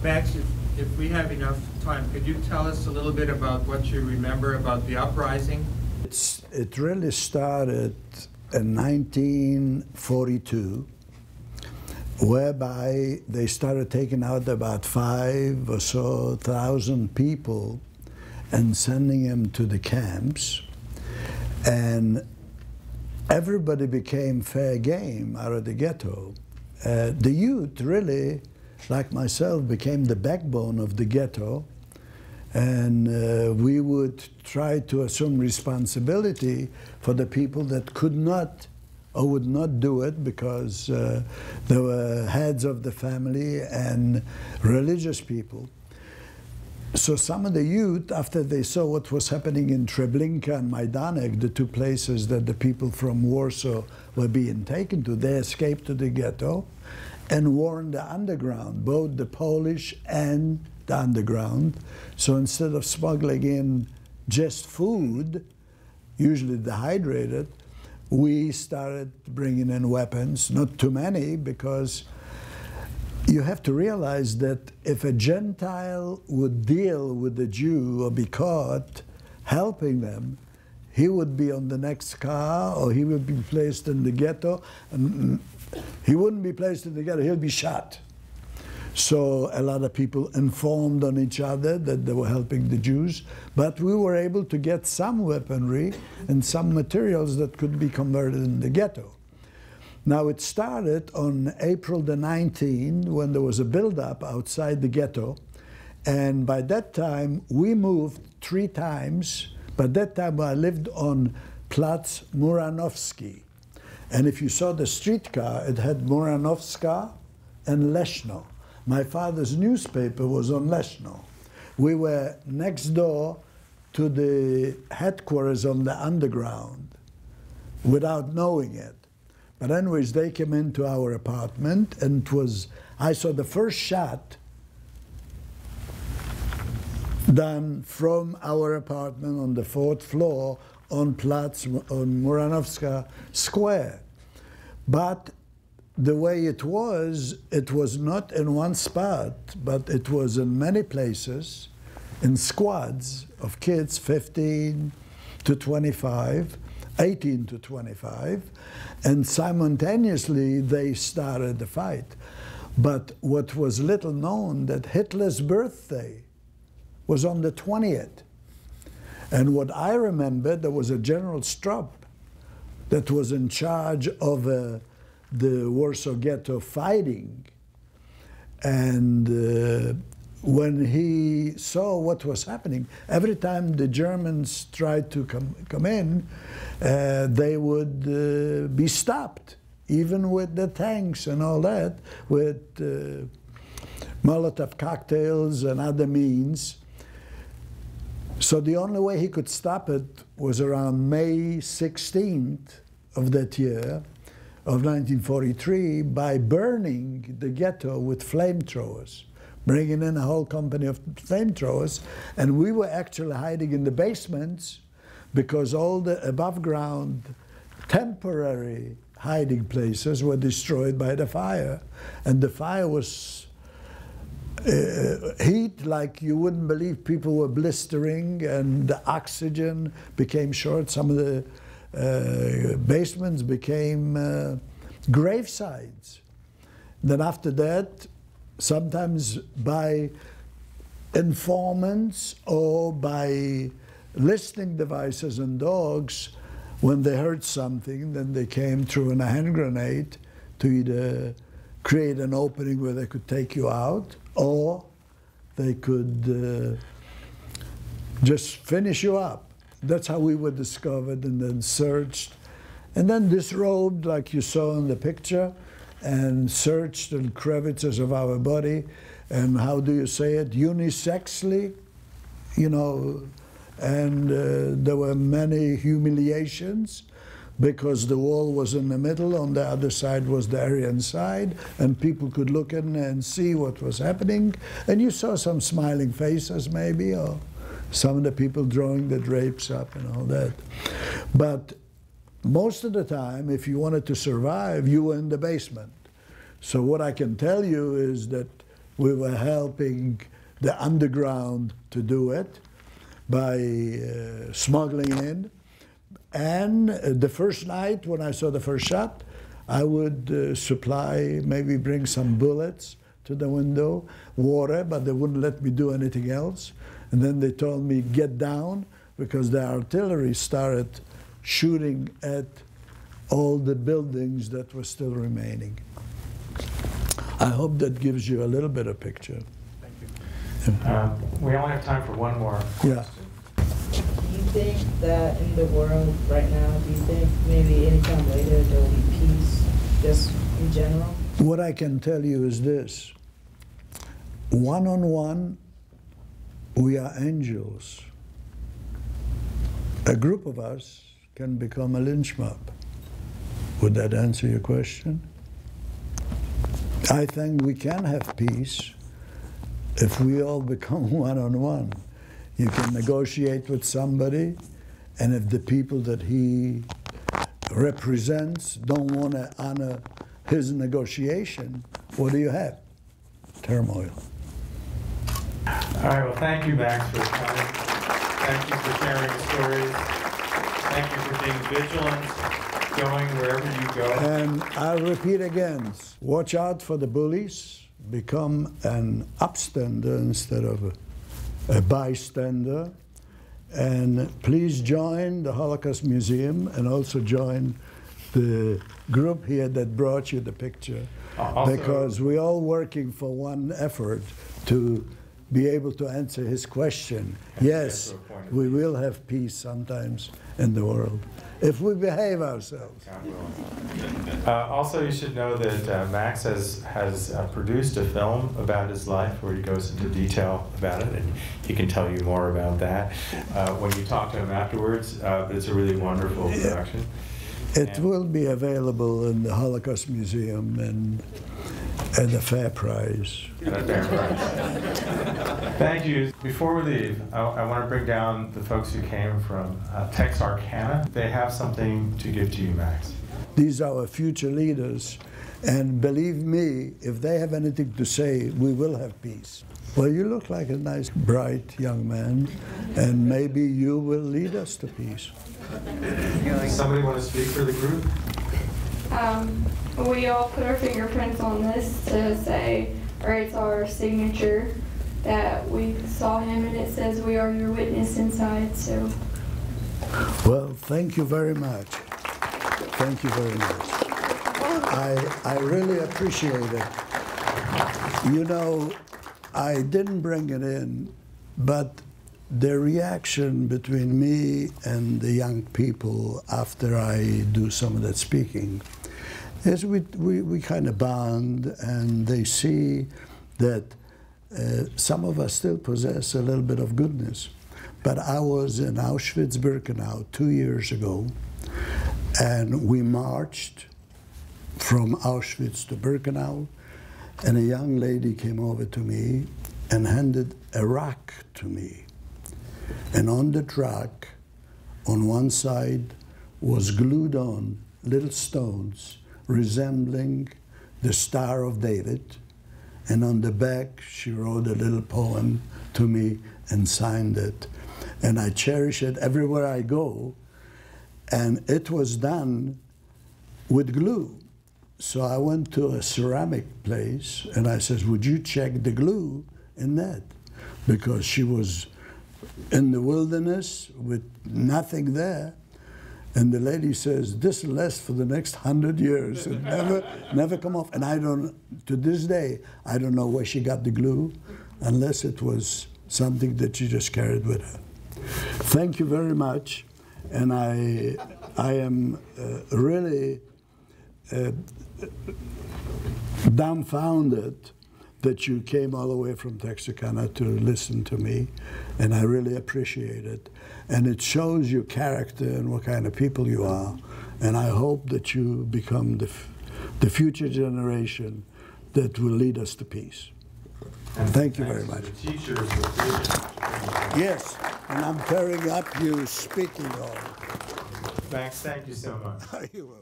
Max, if we have enough time, could you tell us a little bit about what you remember about the uprising? It really started in 1942, whereby they started taking out about 5,000 or so people and sending them to the camps. And everybody became fair game out of the ghetto. The youth really, like myself, became the backbone of the ghetto, and we would try to assume responsibility for the people that could not or would not do it because they were heads of the family and religious people. So some of the youth, after they saw what was happening in Treblinka and Majdanek, the two places that the people from Warsaw were being taken to, they escaped to the ghetto and warned the underground, both the Polish and the underground. So instead of smuggling in just food, usually dehydrated, we started bringing in weapons, not too many, because you have to realize that if a Gentile would deal with a Jew or be caught helping them, he would be on the next car or he would be placed in the ghetto. And he wouldn't be placed in the ghetto, he'll be shot. So a lot of people informed on each other that they were helping the Jews, but we were able to get some weaponry and some materials that could be converted in the ghetto. Now it started on April the 19th when there was a build-up outside the ghetto, and by that time we moved 3 times. By that time I lived on Plac Muranowski, and if you saw the streetcar, it had Muranowska and Leszno. My father's newspaper was on Leszno. We were next door to the headquarters on the underground without knowing it. But anyways, they came into our apartment, and I saw the first shot done from our apartment on the 4th floor on Muranowska Square. But the way it was not in one spot, but it was in many places, in squads of kids, 15 to 25, 18 to 25, and simultaneously they started the fight. But what was little known, that Hitler's birthday was on the 20th. And what I remember, there was a General Stropp that was in charge of the Warsaw Ghetto fighting. And when he saw what was happening, every time the Germans tried to come in, they would be stopped, even with the tanks and all that, with Molotov cocktails and other means. So the only way he could stop it was around May 16th of that year, of 1943, by burning the ghetto with flamethrowers, bringing in a whole company of flamethrowers. And we were actually hiding in the basements because all the above ground temporary hiding places were destroyed by the fire. And the fire was heat like you wouldn't believe. People were blistering and the oxygen became short. Some of the basements became gravesides. Then after that, sometimes by informants or by listening devices and dogs, when they heard something, then they came through in a hand grenade to either create an opening where they could take you out, or they could just finish you up. That's how we were discovered and then searched. And then disrobed, like you saw in the picture, and searched in crevices of our body, and how do you say it, unisexually, you know, and there were many humiliations because the wall was in the middle, on the other side was the Aryan side, and people could look in and see what was happening, and you saw some smiling faces maybe, or some of the people drawing the drapes up and all that. But most of the time, if you wanted to survive, you were in the basement. So what I can tell you is that We were helping the underground to do it by smuggling in. And the first night when I saw the first shot, I would supply, maybe bring some bullets to the window, water, but they wouldn't let me do anything else. And then they told me, get down, because the artillery started shooting at all the buildings that were still remaining. I hope that gives you a little bit of picture. Thank you. We only have time for one more question. Yeah. Do you think that in the world right now, do you think maybe anytime later there will be peace, just in general? What I can tell you is this. One-on-one, we are angels. A group of us can become a lynch mob. Would that answer your question? I think we can have peace if we all become one-on-one. You can negotiate with somebody, and if the people that he represents don't want to honor his negotiation, what do you have? Turmoil. All right, well, thank you, Max, for coming. Thank you for sharing your stories. Thank you for being vigilant, going wherever you go. And I'll repeat again, watch out for the bullies, become an upstander instead of a bystander, and please join the Holocaust Museum and also join the group here that brought you the picture, because we're all working for one effort to be able to answer his question. Yes, we will have peace sometimes in the world if we behave ourselves. Also, you should know that Max has produced a film about his life where he goes into detail about it, and he can tell you more about that when you talk to him afterwards. But it's a really wonderful production. It will be available in the Holocaust Museum and at a fair price. At a fair price. Thank you. Before we leave, I want to bring down the folks who came from Texarkana. They have something to give to you, Max. These are our future leaders, and believe me, if they have anything to say, we will have peace. Well, you look like a nice, bright young man, and maybe you will lead us to peace. Somebody want to speak for the group? We all put our fingerprints on this to say, or it's our signature that we saw him, and it says we are your witness inside, so. Well, thank you very much. Thank you very much. I really appreciate it. You know, I didn't bring it in, but the reaction between me and the young people after I do some of that speaking is we kind of bond, and they see that some of us still possess a little bit of goodness. But I was in Auschwitz-Birkenau 2 years ago, and we marched from Auschwitz to Birkenau, and a young lady came over to me and handed a rock to me. And on the rock, on one side, was glued on little stones resembling the Star of David, and on the back she wrote a little poem to me and signed it. And I cherish it everywhere I go, and it was done with glue. So I went to a ceramic place and I said, would you check the glue in that? Because she was in the wilderness with nothing there. And the lady says, this lasts for the next 100 years. It never come off. And I don't, to this day, I don't know where she got the glue, unless it was something that she just carried with her. Thank you very much. And I am really dumbfounded that you came all the way from Texarkana to listen to me, and I really appreciate it. And it shows your character and what kind of people you are, and I hope that you become the future generation that will lead us to peace. And thank you very much. The teachers will Yes, and I'm tearing up you speaking all. Max, thank you so much. You will.